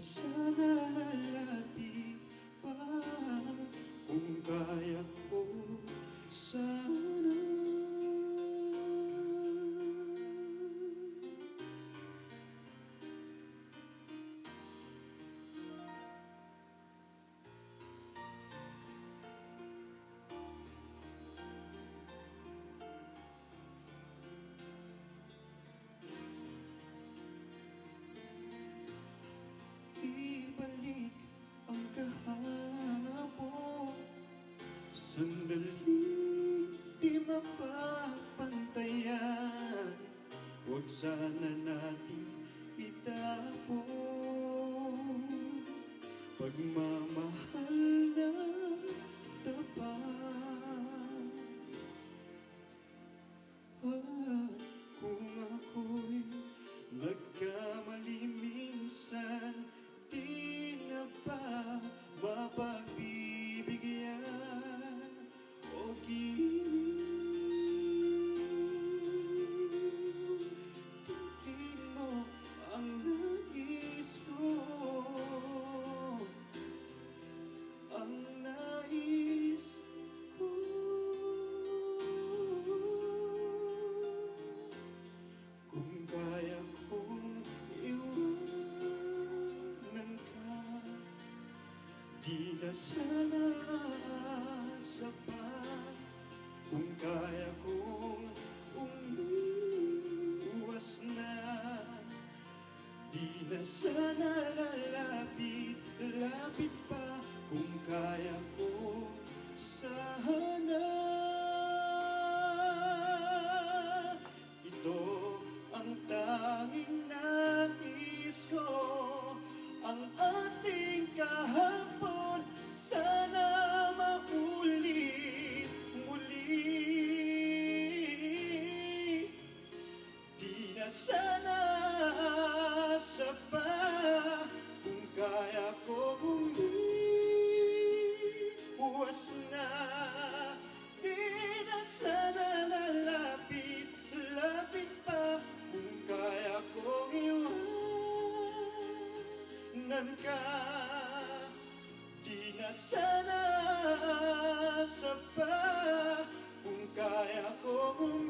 sana lalapit pa kung kaya ko sana. Ibalik ang kahapon, sandaling di mapapantayan. Huwag sana nating itapon pagmamahal na tapat. Kung ako'y nagkamali minsan, di na ba mapagbibigyan o tingin mo ang nais ko, ang nais ko. Kung kaya kong iwanan ka, di na sana sapat. Kung kaya kong umiwas na, di na sana lalapit pa. Kung kaya ko sana. Ito ang tanging nais ko, ang ating kahapon sana maulit muli. Di na sana sapat kung kaya ko umiwas na. Di na sana lapit pa kung kaya kong iwanan ka. Di na sana sapat kung kaya kong